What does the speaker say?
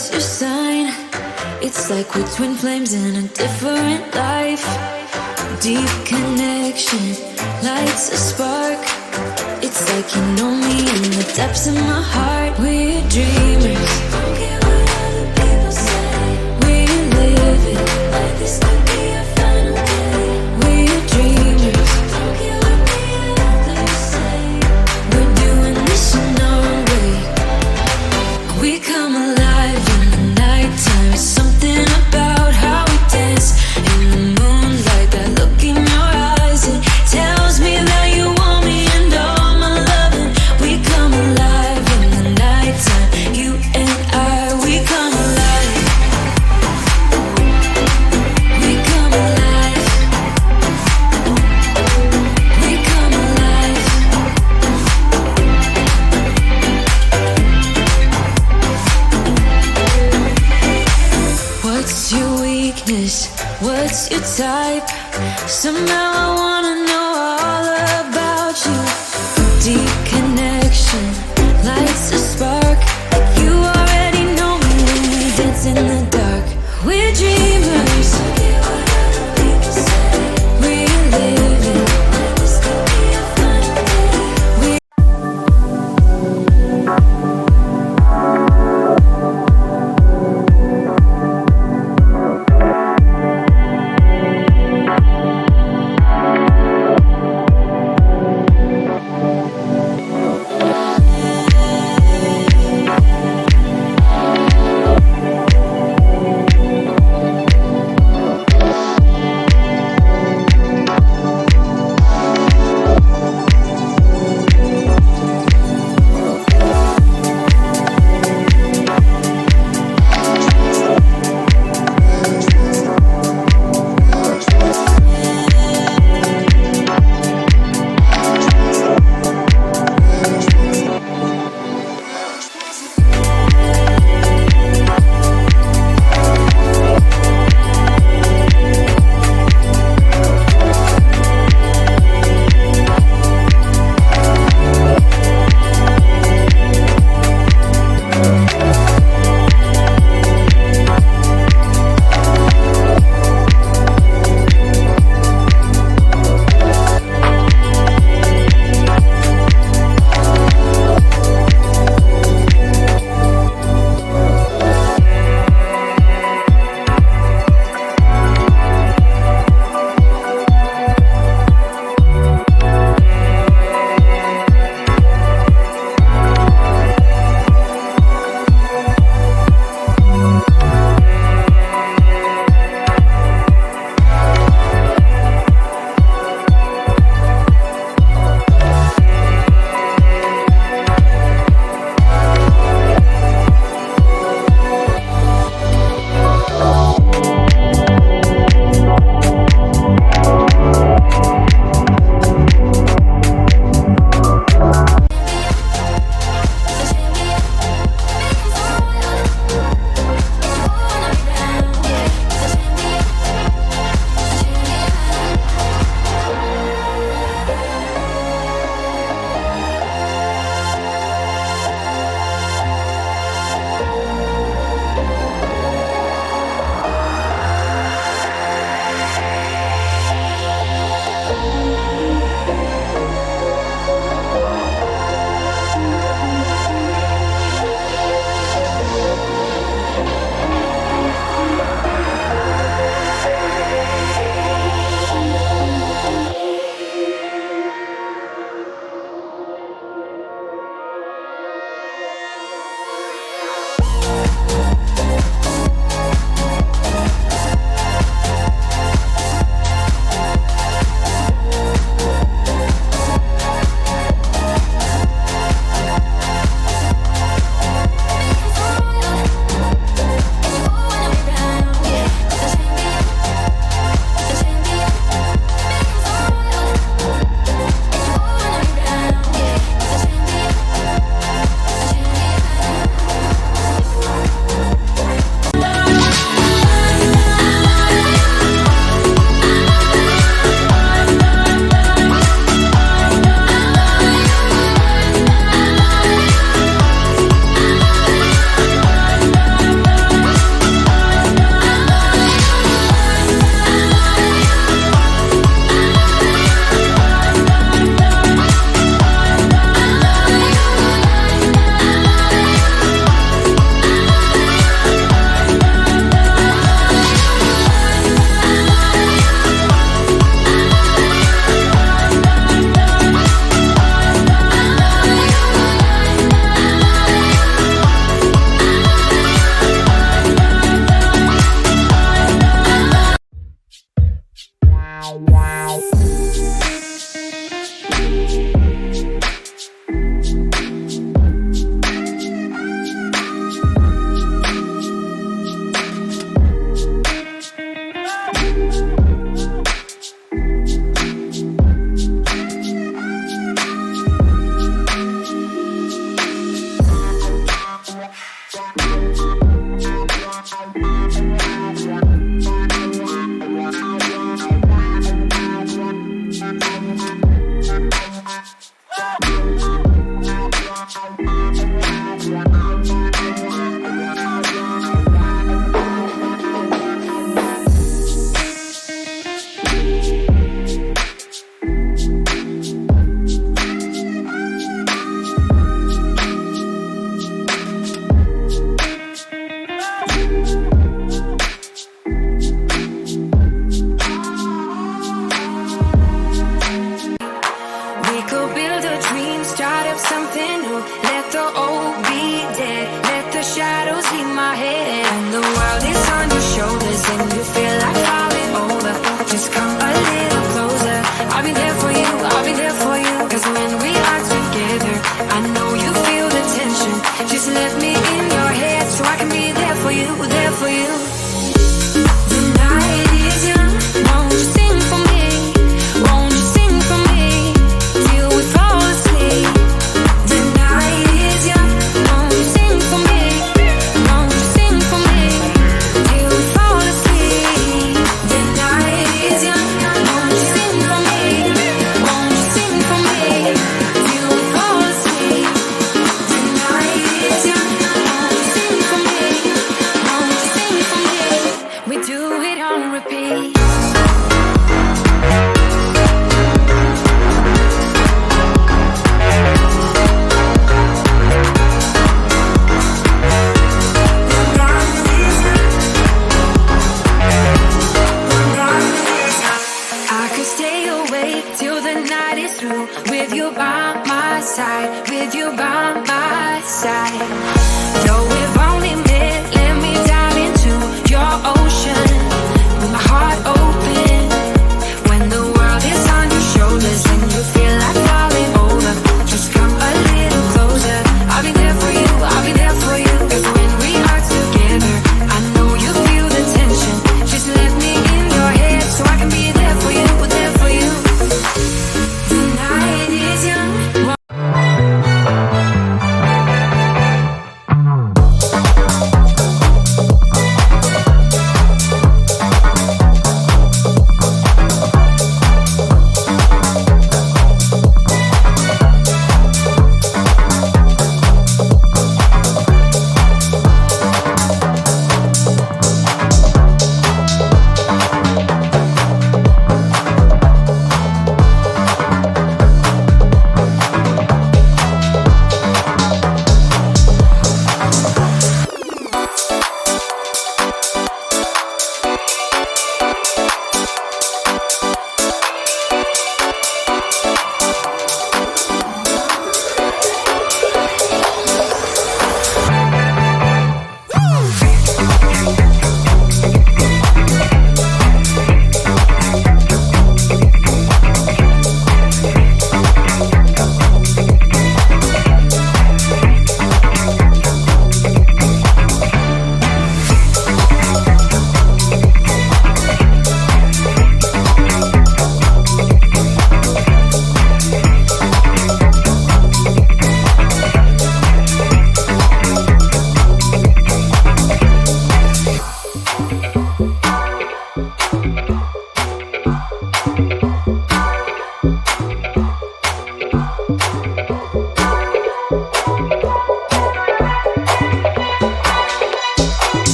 What's your sign? It's like we're twin flames in a different life. Deep connection lights a spark. It's like you know me in the depths of my heart. We're dreamers, don't care what other people say. We live it like this could be our final day. We're dreamers, don't care what the others say. We're doing this in our way. We come alive in the nighttime. It's something about how we dance in the moonlight. That look in your eyes, it tells me that you want me and all my loving. We come alive in the nighttime. You and I, we come alive. We come alive. We come alive. What's your weakness? What's your type? Somehow I wanna know all about you. Deep connection lights a spark. Like you already know me when we dance in the dark. We're dreamers. We're living. This could be our final day. the world is on your shoulders and you feel